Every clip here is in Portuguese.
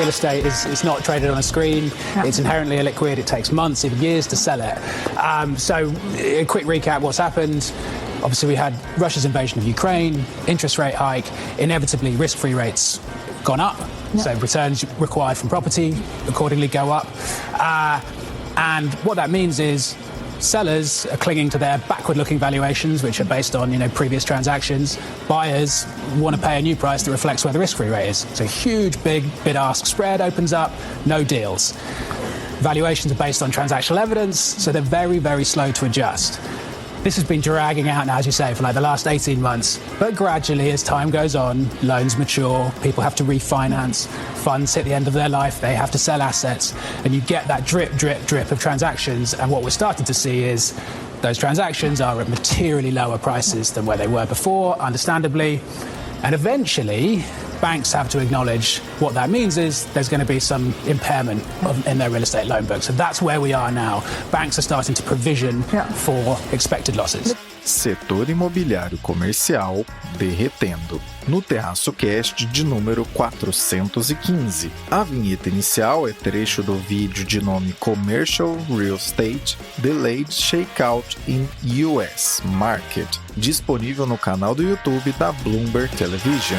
real estate is not traded on a screen. Yeah. It's inherently illiquid. It takes months, even years to sell it. So a quick recap, what's happened. Obviously, we had Russia's invasion of Ukraine, interest rate hike, inevitably risk-free rates gone up. Yeah. So returns required from property accordingly go up. And what that means is sellers are clinging to their backward-looking valuations, which are based on, previous transactions. Buyers want to pay a new price that reflects where the risk-free rate is. So a huge, big bid-ask spread opens up, no deals. Valuations are based on transactional evidence, so they're very, very slow to adjust. This has been dragging out now, as you say, for the last 18 months. But gradually, as time goes on, loans mature, people have to refinance, funds hit the end of their life, they have to sell assets, and you get that drip, drip, drip of transactions. And what we're starting to see is those transactions are at materially lower prices than where they were before, understandably. And eventually, banks have to acknowledge what that means is there's going to be some impairment in their real estate loan book. So that's where we are now. Banks are starting to provision for expected losses. Setor imobiliário comercial derretendo. No Terraço Cast de número 415. A vinheta inicial é trecho do vídeo de nome Commercial Real Estate Delayed Shakeout in US Market, disponível no canal do YouTube da Bloomberg Television.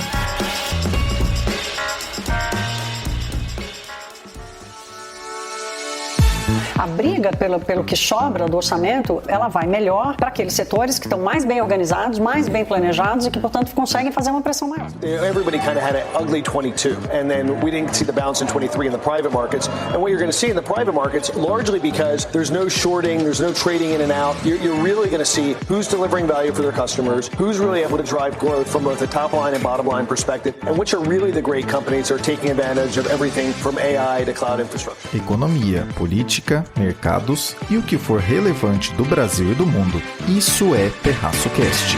A briga pelo que sobra do orçamento, ela vai melhor para aqueles setores que estão mais bem organizados, mais bem planejados e que, portanto, conseguem fazer uma pressão maior. Everybody kind of had an ugly 22, and then we didn't see the bounce in 23 in the private markets. And what you're going to see in the private markets, largely because there's no shorting, there's no trading in and out, you're really going to see who's delivering value for their customers, who's really able to drive growth from both a top line and bottom line perspective, and which are really the great companies that are taking advantage of everything from AI to cloud infrastructure. Economia, política, mercados e o que for relevante do Brasil e do mundo. Isso é Terraço Cast.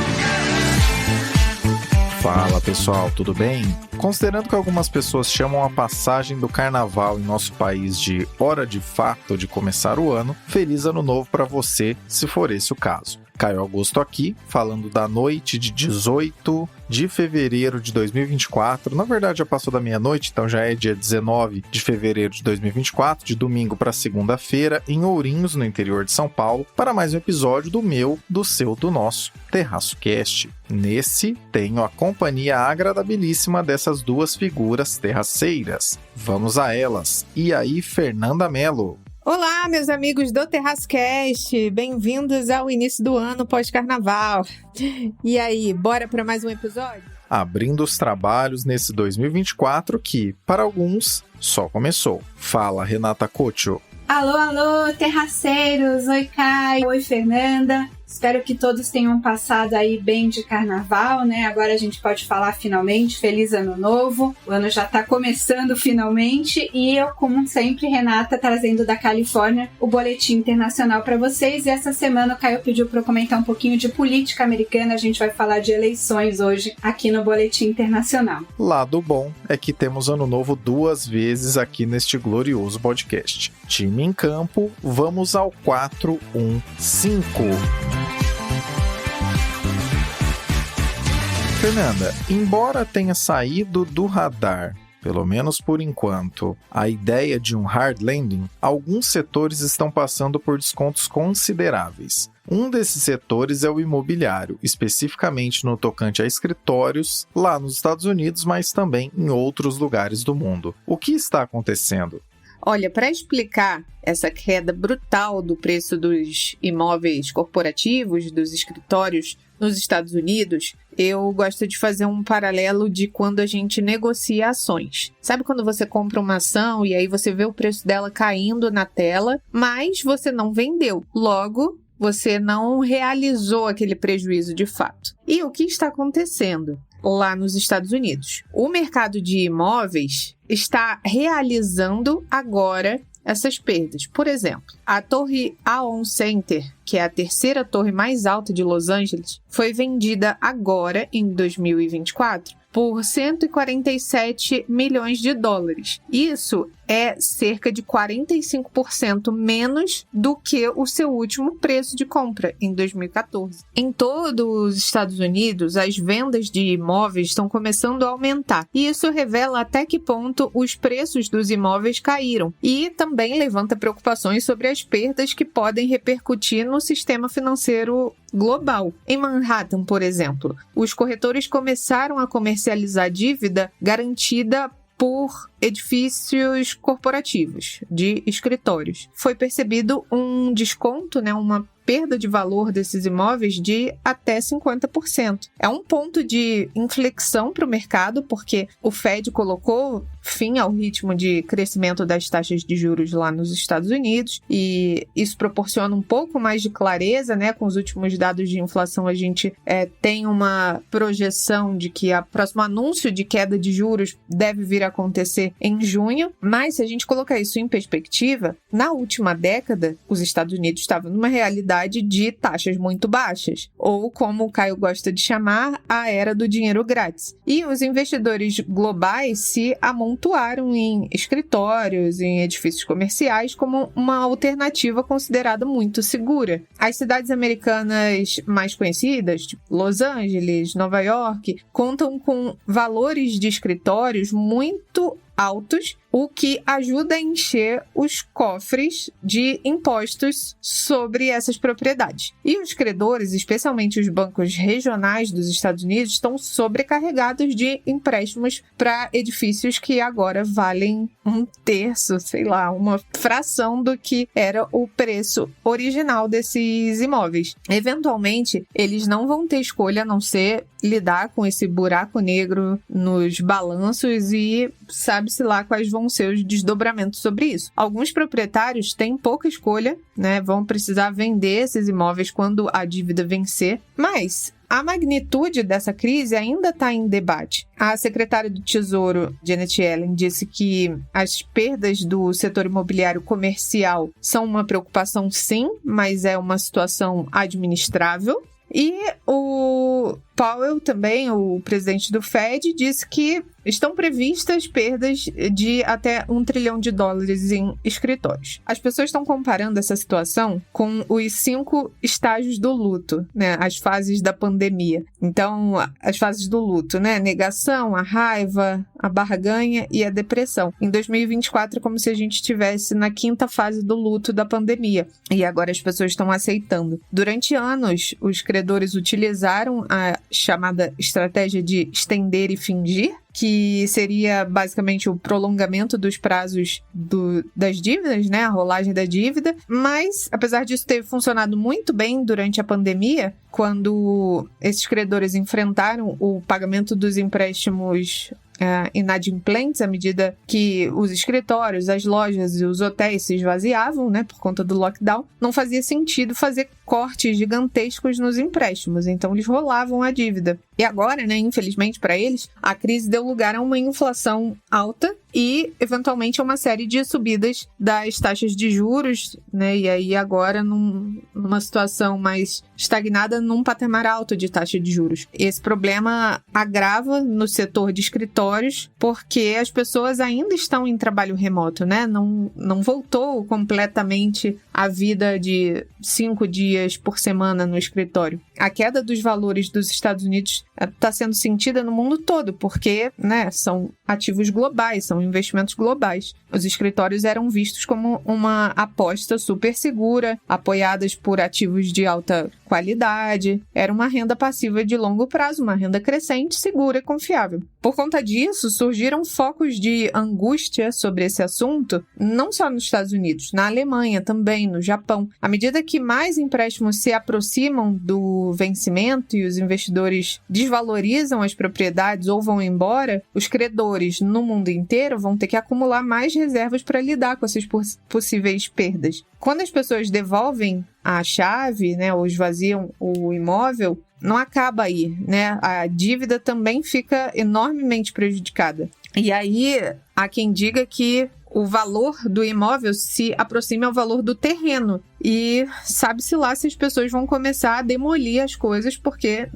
Fala pessoal, tudo bem? Considerando que algumas pessoas chamam a passagem do carnaval em nosso país de hora de fato de começar o ano, feliz ano novo para você, se for esse o caso. Caio Augusto aqui, falando da noite de 18 de fevereiro de 2024. Na verdade, já passou da meia-noite, então já é dia 19 de fevereiro de 2024, de domingo para segunda-feira, em Ourinhos, no interior de São Paulo, para mais um episódio do meu, do seu, do nosso Terraço Cast. Nesse, tenho a companhia agradabilíssima dessas duas figuras terraceiras. Vamos a elas. E aí, Fernanda Mello? Olá, meus amigos do Terraço Cast, bem-vindos ao início do ano pós-carnaval. E aí, bora para mais um episódio? Abrindo os trabalhos nesse 2024 que, para alguns, só começou. Fala, Renata Couto. Alô, terraceiros! Oi, Caio! Oi, Fernanda! Espero que todos tenham passado aí bem de carnaval, né? Agora a gente pode falar finalmente, feliz ano novo. O ano já tá começando finalmente e eu, como sempre, Renata, trazendo da Califórnia o boletim internacional para vocês. E essa semana o Caio pediu para eu comentar um pouquinho de política americana. A gente vai falar de eleições hoje aqui no boletim internacional. Lado bom é que temos ano novo 2 vezes aqui neste glorioso podcast. Time em campo, vamos ao 4-1-5. Fernanda, embora tenha saído do radar, pelo menos por enquanto, a ideia de um hard landing, alguns setores estão passando por descontos consideráveis. Um desses setores é o imobiliário, especificamente no tocante a escritórios, lá nos Estados Unidos, mas também em outros lugares do mundo. O que está acontecendo? Olha, para explicar essa queda brutal do preço dos imóveis corporativos, dos escritórios nos Estados Unidos, eu gosto de fazer um paralelo de quando a gente negocia ações. Sabe quando você compra uma ação e aí você vê o preço dela caindo na tela, mas você não vendeu. Logo, você não realizou aquele prejuízo de fato. E o que está acontecendo lá nos Estados Unidos? O mercado de imóveis está realizando agora essas perdas. Por exemplo, a torre Aon Center, que é a terceira torre mais alta de Los Angeles, foi vendida agora, em 2024, por 147 milhões de dólares. Isso é cerca de 45% menos do que o seu último preço de compra em 2014. Em todos os Estados Unidos, as vendas de imóveis estão começando a aumentar, e isso revela até que ponto os preços dos imóveis caíram, e também levanta preocupações sobre as perdas que podem repercutir no sistema financeiro global. Em Manhattan, por exemplo, os corretores começaram a comercializar dívida garantida por edifícios corporativos, de escritórios. Foi percebido um desconto, uma perda de valor desses imóveis de até 50%. É um ponto de inflexão para o mercado, porque o Fed colocou fim ao ritmo de crescimento das taxas de juros lá nos Estados Unidos, e isso proporciona um pouco mais de clareza, com os últimos dados de inflação a gente tem uma projeção de que o próximo anúncio de queda de juros deve vir a acontecer em junho, mas se a gente colocar isso em perspectiva, na última década, os Estados Unidos estavam numa realidade de taxas muito baixas, ou como o Caio gosta de chamar, a era do dinheiro grátis. E os investidores globais se amontoaram em escritórios, em edifícios comerciais, como uma alternativa considerada muito segura. As cidades americanas mais conhecidas, tipo Los Angeles, Nova York, contam com valores de escritórios muito altos, o que ajuda a encher os cofres de impostos sobre essas propriedades. E os credores, especialmente os bancos regionais dos Estados Unidos, estão sobrecarregados de empréstimos para edifícios que agora valem um terço, uma fração do que era o preço original desses imóveis. Eventualmente, eles não vão ter escolha a não ser lidar com esse buraco negro nos balanços e sabe-se lá quais vão ser os desdobramentos sobre isso. Alguns proprietários têm pouca escolha, vão precisar vender esses imóveis quando a dívida vencer, mas a magnitude dessa crise ainda está em debate. A secretária do Tesouro, Janet Yellen, disse que as perdas do setor imobiliário comercial são uma preocupação, sim, mas é uma situação administrável. E o Powell também, o presidente do Fed, disse que estão previstas perdas de até $1 trilhão em escritórios. As pessoas estão comparando essa situação com os 5 estágios do luto, as fases da pandemia. Então, as fases do luto, negação, a raiva, a barganha e a depressão. Em 2024 é como se a gente estivesse na 5ª fase do luto da pandemia. E agora as pessoas estão aceitando. Durante anos, os credores utilizaram a chamada estratégia de estender e fingir, que seria basicamente o prolongamento dos prazos das dívidas, a rolagem da dívida. Mas, apesar disso ter funcionado muito bem durante a pandemia, quando esses credores enfrentaram o pagamento dos empréstimos inadimplentes, à medida que os escritórios, as lojas e os hotéis se esvaziavam, por conta do lockdown, não fazia sentido fazer cortes gigantescos nos empréstimos, então eles rolavam a dívida. E agora, infelizmente para eles, a crise deu lugar a uma inflação alta e, eventualmente, a uma série de subidas das taxas de juros, e aí agora numa situação mais estagnada, num patamar alto de taxa de juros. Esse problema agrava no setor de escritórios, porque as pessoas ainda estão em trabalho remoto, não voltou completamente a vida de 5 dias por semana no escritório. A queda dos valores dos Estados Unidos está sendo sentida no mundo todo, porque são ativos globais, são investimentos globais. Os escritórios eram vistos como uma aposta super segura, apoiadas por ativos de alta qualidade. Era uma renda passiva de longo prazo, uma renda crescente, segura e confiável. Por conta disso, surgiram focos de angústia sobre esse assunto, não só nos Estados Unidos, na Alemanha também, no Japão. À medida que mais empréstimos se aproximam do vencimento e os investidores desvalorizam as propriedades ou vão embora, os credores no mundo inteiro vão ter que acumular mais reservas para lidar com essas possíveis perdas. Quando as pessoas devolvem a chave, ou esvaziam o imóvel, não acaba aí, A dívida também fica enormemente prejudicada. E aí, há quem diga que o valor do imóvel se aproxima ao valor do terreno. E sabe-se lá se as pessoas vão começar a demolir as coisas, porque,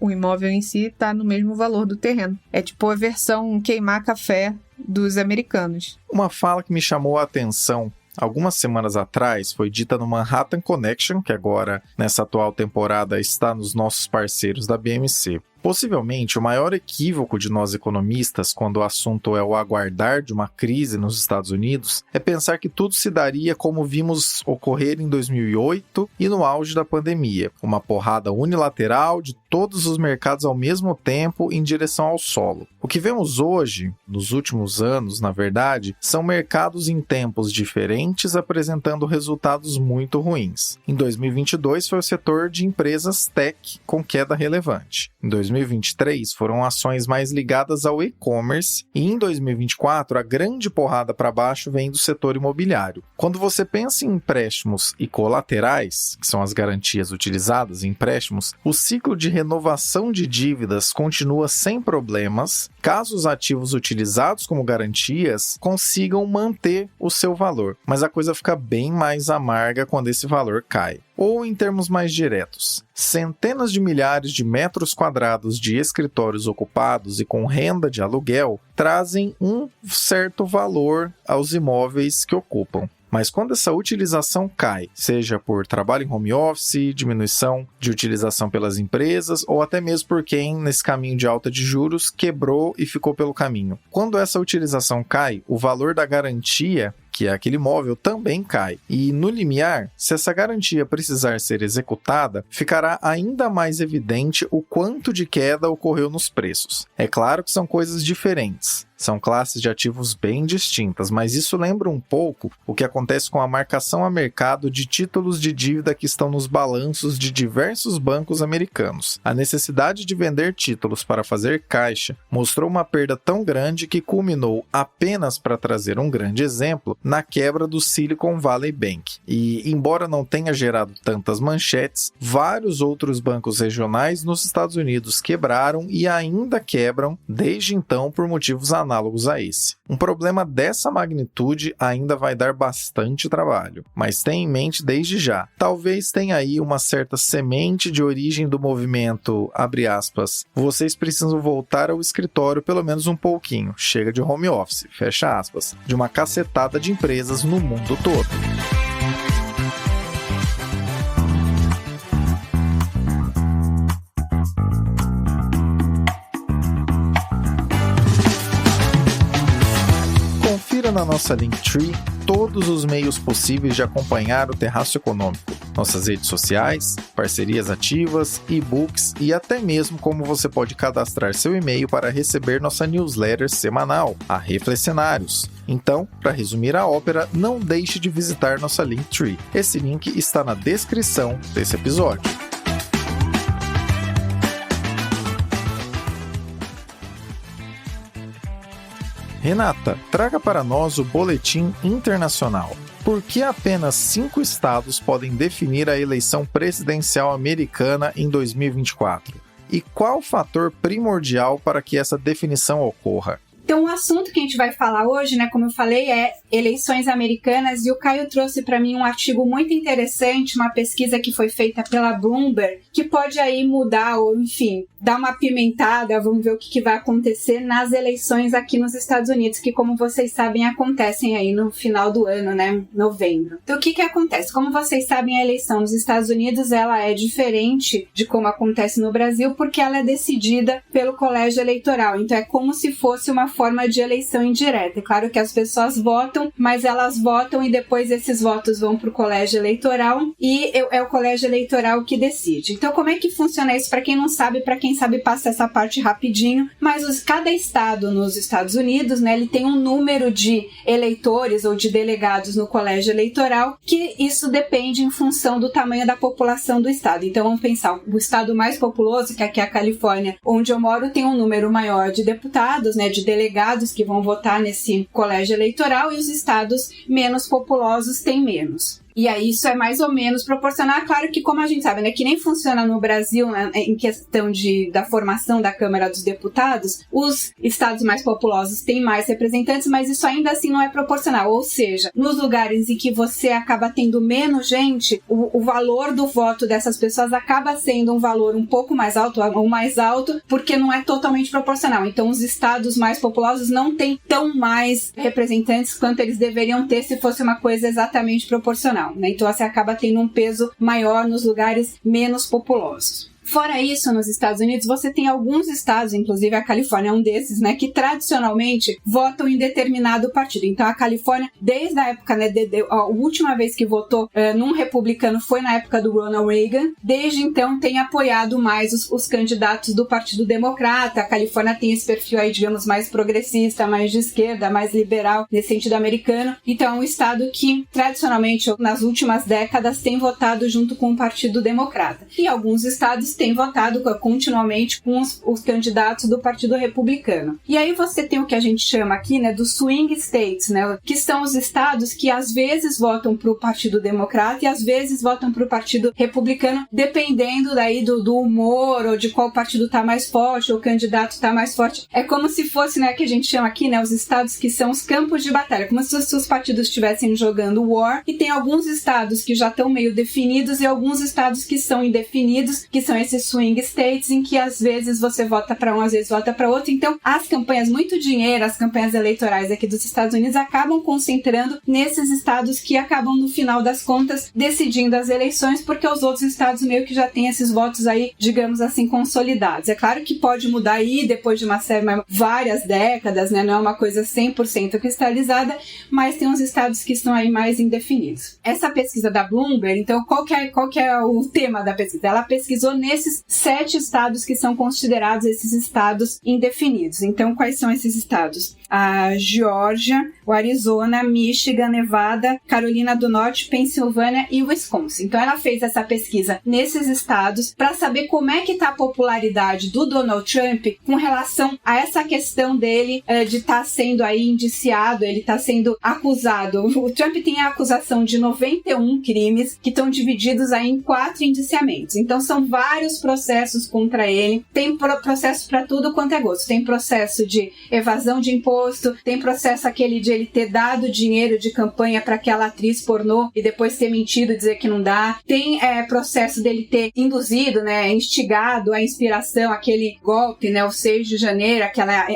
o imóvel em si está no mesmo valor do terreno. É tipo a versão queimar café dos americanos. Uma fala que me chamou a atenção algumas semanas atrás foi dita no Manhattan Connection, que agora, nessa atual temporada, está nos nossos parceiros da BMC. Possivelmente, o maior equívoco de nós economistas quando o assunto é o aguardar de uma crise nos Estados Unidos é pensar que tudo se daria como vimos ocorrer em 2008 e no auge da pandemia, uma porrada unilateral de todos os mercados ao mesmo tempo em direção ao solo. O que vemos hoje, nos últimos anos, na verdade, são mercados em tempos diferentes apresentando resultados muito ruins. Em 2022 foi o setor de empresas tech com queda relevante. Em 2023 foram ações mais ligadas ao e-commerce e em 2024 a grande porrada para baixo vem do setor imobiliário. Quando você pensa em empréstimos e colaterais, que são as garantias utilizadas em empréstimos, o ciclo de renovação de dívidas continua sem problemas, caso os ativos utilizados como garantias consigam manter o seu valor, mas a coisa fica bem mais amarga quando esse valor cai. Ou, em termos mais diretos, centenas de milhares de metros quadrados de escritórios ocupados e com renda de aluguel trazem um certo valor aos imóveis que ocupam. Mas quando essa utilização cai, seja por trabalho em home office, diminuição de utilização pelas empresas, ou até mesmo por quem, nesse caminho de alta de juros, quebrou e ficou pelo caminho. Quando essa utilização cai, o valor da garantia, que é aquele imóvel, também cai. E no limiar, se essa garantia precisar ser executada, ficará ainda mais evidente o quanto de queda ocorreu nos preços. É claro que são coisas diferentes. São classes de ativos bem distintas, mas isso lembra um pouco o que acontece com a marcação a mercado de títulos de dívida que estão nos balanços de diversos bancos americanos. A necessidade de vender títulos para fazer caixa mostrou uma perda tão grande que culminou, apenas para trazer um grande exemplo, na quebra do Silicon Valley Bank. E, embora não tenha gerado tantas manchetes, vários outros bancos regionais nos Estados Unidos quebraram e ainda quebram desde então por motivos análogos a esse. Um problema dessa magnitude ainda vai dar bastante trabalho, mas tenha em mente desde já. Talvez tenha aí uma certa semente de origem do movimento, abre aspas, vocês precisam voltar ao escritório pelo menos um pouquinho, chega de home office, fecha aspas, de uma cacetada de empresas no mundo todo. Confira na nossa Linktree todos os meios possíveis de acompanhar o Terraço Econômico. Nossas redes sociais, parcerias ativas, e-books e até mesmo como você pode cadastrar seu e-mail para receber nossa newsletter semanal, a Reflexionários. Então, para resumir a ópera, não deixe de visitar nossa Linktree. Esse link está na descrição desse episódio. Renata, traga para nós o Boletim Internacional. Por que apenas 5 estados podem definir a eleição presidencial americana em 2024? E qual o fator primordial para que essa definição ocorra? Então, o assunto que a gente vai falar hoje, né, como eu falei, é eleições americanas, e o Caio trouxe para mim um artigo muito interessante, uma pesquisa que foi feita pela Bloomberg, que pode aí mudar, ou enfim, dar uma apimentada, vamos ver o que vai acontecer nas eleições aqui nos Estados Unidos, que, como vocês sabem, acontecem aí no final do ano, né, novembro. Então, o que acontece? Como vocês sabem, a eleição nos Estados Unidos, ela é diferente de como acontece no Brasil, porque ela é decidida pelo colégio eleitoral. Então, é como se fosse uma forma de eleição indireta. É claro que as pessoas votam, mas elas votam e depois esses votos vão para o colégio eleitoral e é o colégio eleitoral que decide. Então, como é que funciona isso? Para quem não sabe, para quem sabe, passa essa parte rapidinho, mas cada estado nos Estados Unidos, né, ele tem um número de eleitores ou de delegados no colégio eleitoral, que isso depende em função do tamanho da população do estado. Então, vamos pensar, o estado mais populoso, que aqui é a Califórnia, onde eu moro, tem um número maior de deputados, né, de delegados que vão votar nesse colégio eleitoral, e os estados menos populosos têm menos. E aí isso é mais ou menos proporcional. Claro que, como a gente sabe, né, que nem funciona no Brasil, né, em questão da formação da Câmara dos Deputados, os estados mais populosos têm mais representantes, mas isso ainda assim não é proporcional. Ou seja, nos lugares em que você acaba tendo menos gente, o valor do voto dessas pessoas acaba sendo um valor um pouco mais alto, ou mais alto, porque não é totalmente proporcional. Então, os estados mais populosos não têm tão mais representantes quanto eles deveriam ter se fosse uma coisa exatamente proporcional, né? Então, você acaba tendo um peso maior nos lugares menos populosos. Fora isso, nos Estados Unidos, você tem alguns estados, inclusive a Califórnia é um desses, né, que tradicionalmente votam em determinado partido. Então, a Califórnia, desde a época, né, a última vez que votou num republicano foi na época do Ronald Reagan. Desde então, tem apoiado mais os candidatos do Partido Democrata. A Califórnia tem esse perfil aí, digamos, mais progressista, mais de esquerda, mais liberal, nesse sentido americano. Então, é um estado que, tradicionalmente, nas últimas décadas, tem votado junto com o Partido Democrata. E alguns estados têm votado continuamente com os candidatos do Partido Republicano. E aí você tem o que a gente chama aqui, né, dos swing states, né, que são os estados que às vezes votam para o Partido Democrata e às vezes votam para o Partido Republicano, dependendo daí do humor ou de qual partido está mais forte ou o candidato está mais forte. É como se fosse, né, que a gente chama aqui, né, os estados que são os campos de batalha, como se os partidos estivessem jogando war, e tem alguns estados que já estão meio definidos e alguns estados que são indefinidos, que são esses swing states, em que às vezes você vota para um, às vezes vota para outro. Então, as campanhas, muito dinheiro, as campanhas eleitorais aqui dos Estados Unidos acabam concentrando nesses estados que acabam, no final das contas, decidindo as eleições, porque os outros estados meio que já têm esses votos aí, digamos assim, consolidados. É claro que pode mudar aí depois de várias décadas, né? Não é uma coisa 100% cristalizada, mas tem uns estados que estão aí mais indefinidos. Essa pesquisa da Bloomberg, então, qual que é o tema da pesquisa? Ela pesquisou nesses 7 estados que são considerados esses estados indefinidos. Então, quais são esses estados? A Geórgia, o Arizona, Michigan, Nevada, Carolina do Norte, Pensilvânia e Wisconsin. Então, ela fez essa pesquisa nesses estados para saber como é que está a popularidade do Donald Trump com relação a essa questão dele de estar sendo aí indiciado, ele está sendo acusado. O Trump tem a acusação de 91 crimes que estão divididos aí em 4 indiciamentos. Então, são vários processos contra ele. Tem processo para tudo quanto é gosto. Tem processo de evasão de imposto, tem processo aquele de ele ter dado dinheiro de campanha para aquela atriz pornô e depois ter mentido, dizer que não dá. Tem processo dele ter induzido, né, instigado a inspiração, aquele golpe, né, o 6 de janeiro,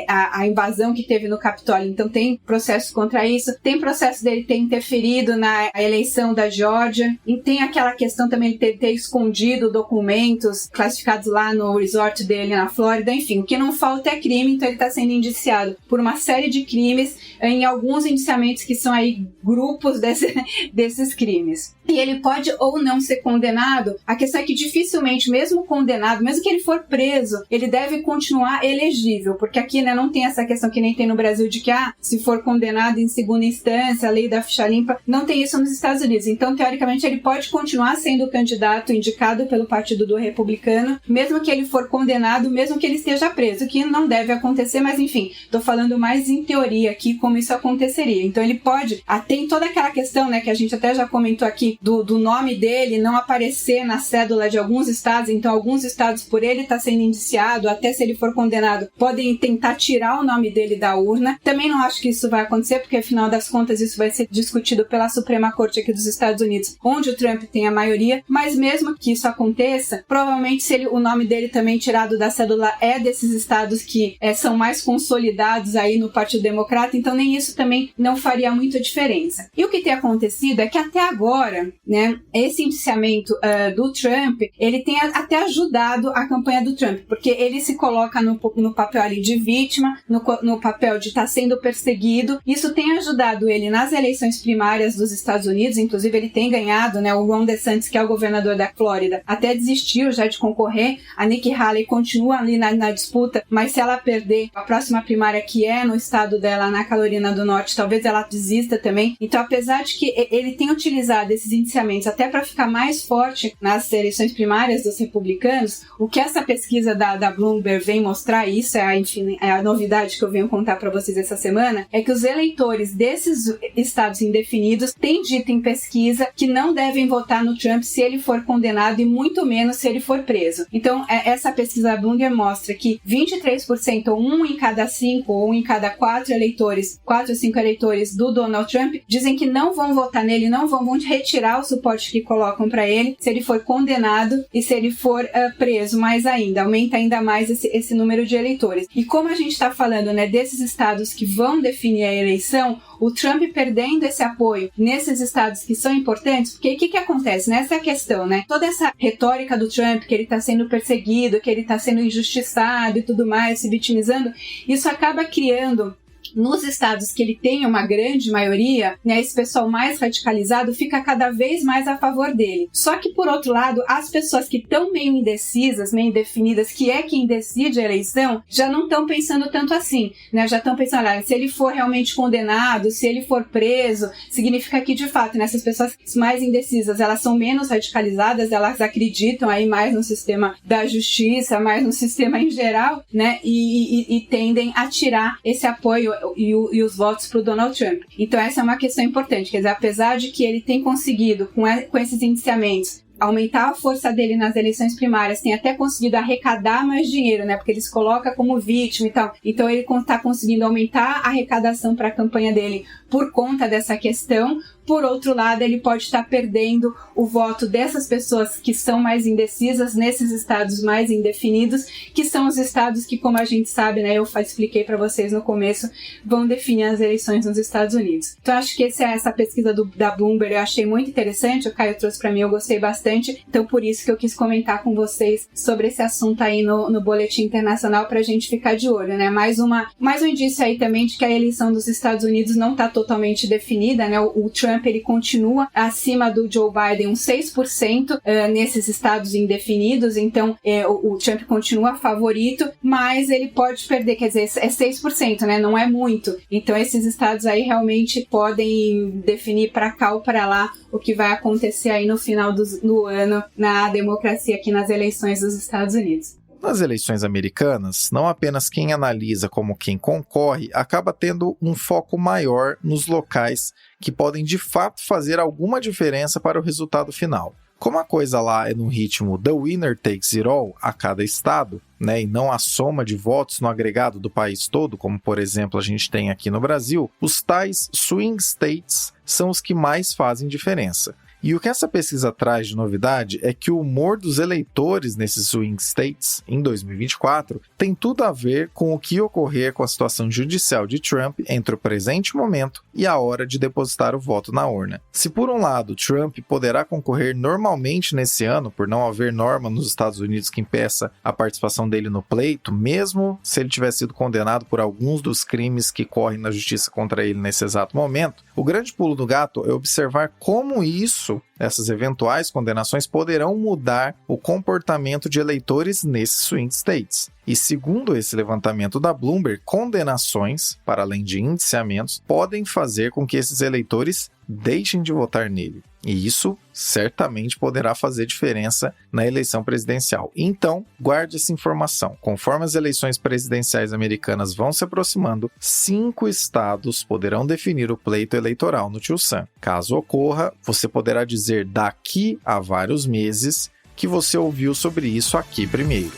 a invasão que teve no Capitólio. Então tem processo contra isso. Tem processo dele ter interferido na eleição da Geórgia. E tem aquela questão também de ter escondido documentos classificados lá no resort dele na Flórida. Enfim, o que não falta é crime, então ele está sendo indiciado por uma série de crimes, em alguns indiciamentos que são aí grupos desses crimes. E ele pode ou não ser condenado. A questão é que dificilmente, mesmo condenado, mesmo que ele for preso, ele deve continuar elegível, porque aqui, né, não tem essa questão que nem tem no Brasil de que, se for condenado em segunda instância, a lei da ficha limpa, não tem isso nos Estados Unidos. Então, teoricamente, ele pode continuar sendo candidato indicado pelo Partido do Republicano, mesmo que ele for condenado, mesmo que ele esteja preso, que não deve acontecer, mas enfim, tô falando mais em teoria aqui como isso aconteceria. Então, ele pode, tem toda aquela questão, né, que a gente até já comentou aqui, do nome dele não aparecer na cédula de alguns estados. Então, alguns estados, por ele estar sendo indiciado, até se ele for condenado, podem tentar tirar o nome dele da urna. Também não acho que isso vai acontecer, porque afinal das contas isso vai ser discutido pela Suprema Corte aqui dos Estados Unidos, onde o Trump tem a maioria. Mas mesmo que isso aconteça, provavelmente se o nome dele também tirado da cédula é desses estados que são mais consolidados aí no Partido Democrata, então nem isso também não faria muita diferença. E o que tem acontecido é que até agora, né, esse indiciamento do Trump, ele tem até ajudado a campanha do Trump, porque ele se coloca no papel ali de vítima, no papel de estar sendo perseguido. Isso tem ajudado ele nas eleições primárias dos Estados Unidos, inclusive ele tem ganhado, né, o Ron DeSantis, que é o governador da Flórida, até desistiu já pode concorrer. A Nikki Haley continua ali na disputa, mas se ela perder a próxima primária, que é no estado dela, na Carolina do Norte, talvez ela desista também. Então, apesar de que ele tem utilizado esses indiciamentos até para ficar mais forte nas eleições primárias dos republicanos, o que essa pesquisa da Bloomberg vem mostrar, isso é a novidade que eu venho contar para vocês essa semana, é que os eleitores desses estados indefinidos têm dito em pesquisa que não devem votar no Trump se ele for condenado e muito menos se ele for preso. Então, essa pesquisa da Bloomberg mostra que 23%, ou 1 em cada 5, ou 1 em cada 4 ou 5 eleitores do Donald Trump, dizem que não vão votar nele, não vão retirar o suporte que colocam para ele se ele for condenado e se ele for preso. Mais ainda, aumenta ainda mais esse número de eleitores. E como a gente está falando, né, desses estados que vão definir a eleição, o Trump perdendo esse apoio nesses estados que são importantes, porque o que acontece? Nessa é a questão, né? Toda essa retórica do Trump, que ele está sendo perseguido, que ele está sendo injustiçado e tudo mais, se vitimizando, isso acaba criando, nos estados que ele tem uma grande maioria, né, esse pessoal mais radicalizado fica cada vez mais a favor dele. Só que, por outro lado, as pessoas que estão meio indecisas, meio indefinidas, que é quem decide a eleição, já não estão pensando tanto assim, né? Já estão pensando, olha, se ele for realmente condenado, se ele for preso, significa que, de fato, né, essas pessoas mais indecisas, elas são menos radicalizadas, elas acreditam aí mais no sistema da justiça, mais no sistema em geral, né, e tendem a tirar esse apoio e os votos para o Donald Trump. Então essa é uma questão importante, quer dizer, apesar de que ele tem conseguido, com esses indiciamentos, aumentar a força dele nas eleições primárias, tem até conseguido arrecadar mais dinheiro, né? Porque ele se coloca como vítima e tal. Então ele está conseguindo aumentar a arrecadação para a campanha dele por conta dessa questão. Por outro lado, ele pode estar perdendo o voto dessas pessoas que são mais indecisas nesses estados mais indefinidos, que são os estados que, como a gente sabe, né, eu expliquei para vocês no começo, vão definir as eleições nos Estados Unidos. Então, acho que essa pesquisa da Bloomberg eu achei muito interessante, o Caio trouxe para mim, eu gostei bastante, então por isso que eu quis comentar com vocês sobre esse assunto aí no Boletim Internacional para a gente ficar de olho, né? Mais um indício aí também de que a eleição dos Estados Unidos não está totalmente definida, né? O Trump, ele continua acima do Joe Biden, uns 6% nesses estados indefinidos, então o Trump continua favorito, mas ele pode perder, quer dizer, é 6%, né? Não é muito. Então esses estados aí realmente podem definir para cá ou para lá o que vai acontecer aí no final do ano na democracia aqui nas eleições dos Estados Unidos. Nas eleições americanas, não apenas quem analisa como quem concorre acaba tendo um foco maior nos locais que podem de fato fazer alguma diferença para o resultado final. Como a coisa lá é no ritmo The Winner Takes It All a cada estado, né, e não a soma de votos no agregado do país todo, como por exemplo a gente tem aqui no Brasil, os tais swing states são os que mais fazem diferença. E o que essa pesquisa traz de novidade é que o humor dos eleitores nesses swing states, em 2024, tem tudo a ver com o que ocorrer com a situação judicial de Trump entre o presente momento e a hora de depositar o voto na urna. Se por um lado Trump poderá concorrer normalmente nesse ano, por não haver norma nos Estados Unidos que impeça a participação dele no pleito, mesmo se ele tiver sido condenado por alguns dos crimes que correm na justiça contra ele nesse exato momento, o grande pulo do gato é observar como essas eventuais condenações poderão mudar o comportamento de eleitores nesses swing states. E segundo esse levantamento da Bloomberg, condenações, para além de indiciamentos, podem fazer com que esses eleitores deixem de votar nele. E isso certamente poderá fazer diferença na eleição presidencial. Então, guarde essa informação. Conforme as eleições presidenciais americanas vão se aproximando, 5 estados poderão definir o pleito eleitoral no Tio Sam. Caso ocorra, você poderá dizer daqui a vários meses que você ouviu sobre isso aqui primeiro.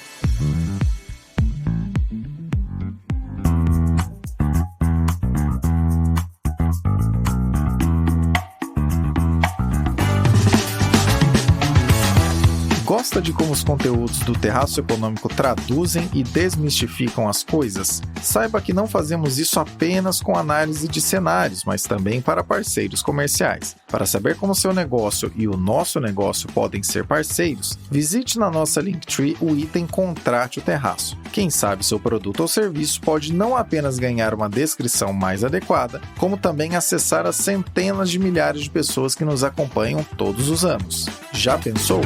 Gosta de como os conteúdos do Terraço Econômico traduzem e desmistificam as coisas? Saiba que não fazemos isso apenas com análise de cenários, mas também para parceiros comerciais. Para saber como seu negócio e o nosso negócio podem ser parceiros, visite na nossa Linktree o item Contrate o Terraço. Quem sabe seu produto ou serviço pode não apenas ganhar uma descrição mais adequada, como também acessar as centenas de milhares de pessoas que nos acompanham todos os anos. Já pensou?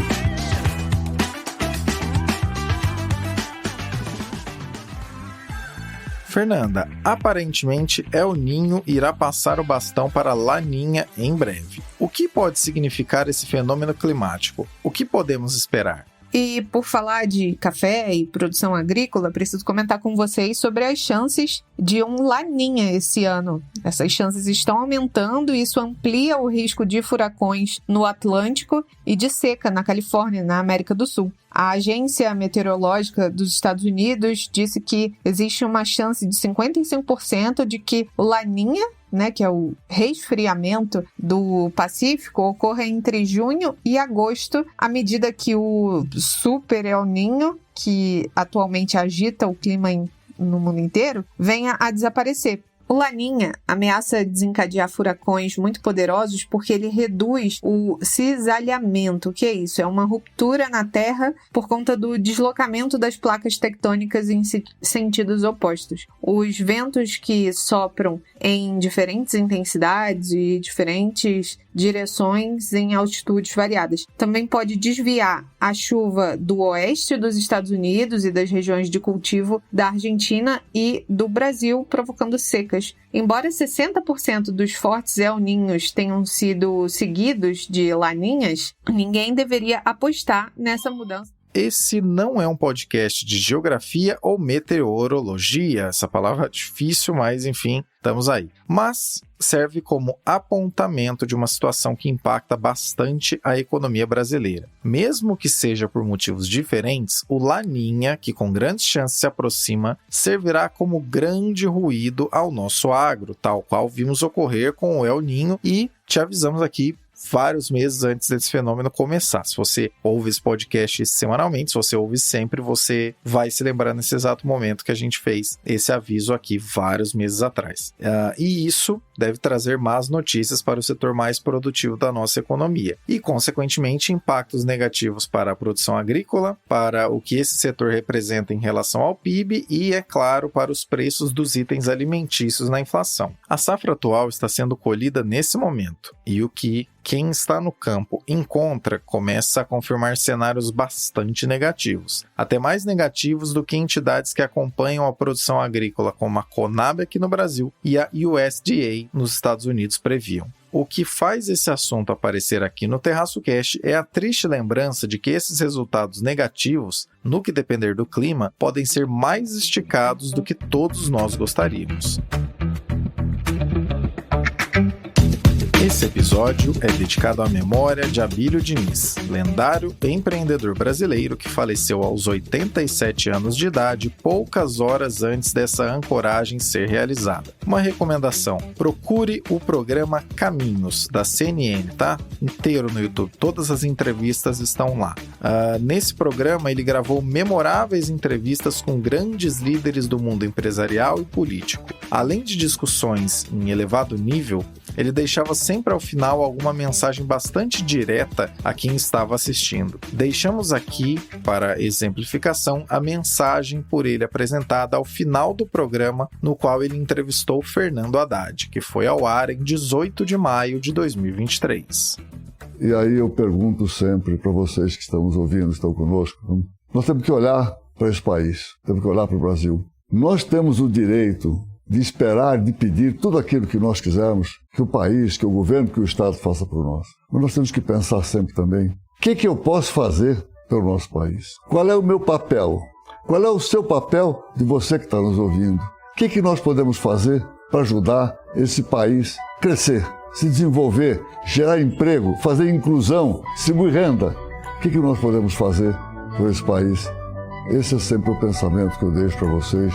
Fernanda, aparentemente El Niño irá passar o bastão para Laninha em breve. O que pode significar esse fenômeno climático? O que podemos esperar? E por falar de café e produção agrícola, preciso comentar com vocês sobre as chances de um Laninha esse ano. Essas chances estão aumentando e isso amplia o risco de furacões no Atlântico e de seca na Califórnia, na América do Sul. A Agência Meteorológica dos Estados Unidos disse que existe uma chance de 55% de que o Laninha, que é o resfriamento do Pacífico, ocorra entre junho e agosto, à medida que o Super El Niño, que atualmente agita o clima no mundo inteiro, venha a desaparecer. O Laninha ameaça desencadear furacões muito poderosos porque ele reduz o cisalhamento. O que é isso? É uma ruptura na Terra por conta do deslocamento das placas tectônicas em sentidos opostos. Os ventos que sopram em diferentes intensidades e diferentes direções em altitudes variadas. Também pode desviar a chuva do oeste dos Estados Unidos e das regiões de cultivo da Argentina e do Brasil, provocando secas. Embora 60% dos fortes El Niños tenham sido seguidos de Laninhas, ninguém deveria apostar nessa mudança. Esse não é um podcast de geografia ou meteorologia. Essa palavra é difícil, mas enfim, estamos aí. Mas serve como apontamento de uma situação que impacta bastante a economia brasileira. Mesmo que seja por motivos diferentes, o Laninha, que com grandes chances se aproxima, servirá como grande ruído ao nosso agro, tal qual vimos ocorrer com o El Niño e te avisamos aqui vários meses antes desse fenômeno começar. Se você ouve esse podcast semanalmente, se você ouve sempre, você vai se lembrar nesse exato momento que a gente fez esse aviso aqui vários meses atrás. E isso deve trazer más notícias para o setor mais produtivo da nossa economia e, consequentemente, impactos negativos para a produção agrícola, para o que esse setor representa em relação ao PIB e, é claro, para os preços dos itens alimentícios na inflação. A safra atual está sendo colhida nesse momento e o que quem está no campo encontra começa a confirmar cenários bastante negativos, até mais negativos do que entidades que acompanham a produção agrícola como a Conab aqui no Brasil e a USDA nos Estados Unidos previam. O que faz esse assunto aparecer aqui no Terraço Cast é a triste lembrança de que esses resultados negativos, no que depender do clima, podem ser mais esticados do que todos nós gostaríamos. Esse episódio é dedicado à memória de Abílio Diniz, lendário empreendedor brasileiro que faleceu aos 87 anos de idade, poucas horas antes dessa ancoragem ser realizada. Uma recomendação: procure o programa Caminhos, da CNN, tá? Inteiro no YouTube, todas as entrevistas estão lá. Nesse programa ele gravou memoráveis entrevistas com grandes líderes do mundo empresarial e político. Além de discussões em elevado nível, ele deixava sempre ao final alguma mensagem bastante direta a quem estava assistindo. Deixamos aqui, para exemplificação, a mensagem por ele apresentada ao final do programa, no qual ele entrevistou Fernando Haddad, que foi ao ar em 18 de maio de 2023. E aí eu pergunto sempre para vocês que estão nos ouvindo, estão conosco, nós temos que olhar para esse país, temos que olhar para o Brasil. Nós temos o direito de esperar, de pedir tudo aquilo que nós quisermos que o país, que o governo, que o Estado faça por nós. Mas nós temos que pensar sempre também, o que eu posso fazer pelo nosso país? Qual é o meu papel? Qual é o seu papel de você que está nos ouvindo? O que nós podemos fazer para ajudar esse país a crescer, se desenvolver, gerar emprego, fazer inclusão, distribuir renda? O que nós podemos fazer por esse país? Esse é sempre o pensamento que eu deixo para vocês.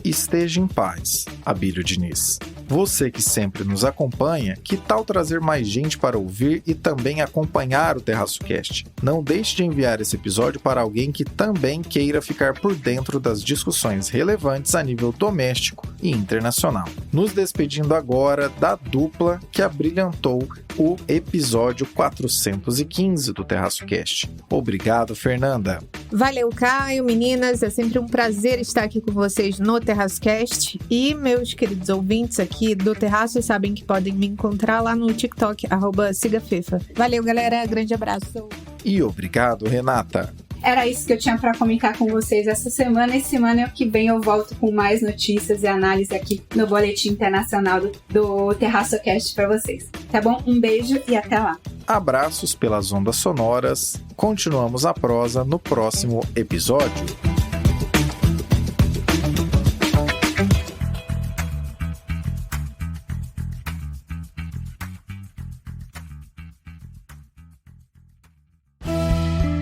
Esteja em paz, Abílio Diniz. Você que sempre nos acompanha, que tal trazer mais gente para ouvir e também acompanhar o Terraço Cast? Não deixe de enviar esse episódio para alguém que também queira ficar por dentro das discussões relevantes a nível doméstico e internacional. Nos despedindo agora da dupla que abrilhantou o episódio 415 do Terraço Cast. Obrigado, Fernanda. Valeu, Caio, meninas. É sempre um prazer estar aqui com vocês no Terraço Cast. E meus queridos ouvintes aqui do Terraço sabem que podem me encontrar lá no TikTok, @sigafefa. Valeu, galera. Grande abraço. E obrigado, Renata. era isso que eu tinha para comentar com vocês essa semana. E semana que vem eu volto com mais notícias e análise aqui no Boletim Internacional do TerraçoCast para vocês. Tá bom? Um beijo e até lá. Abraços pelas ondas sonoras. Continuamos a prosa no próximo episódio.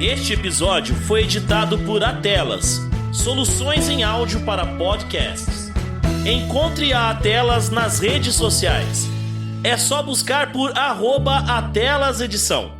Este episódio foi editado por Atelas, soluções em áudio para podcasts. Encontre a Atelas nas redes sociais. É só buscar por @AtelasEdição.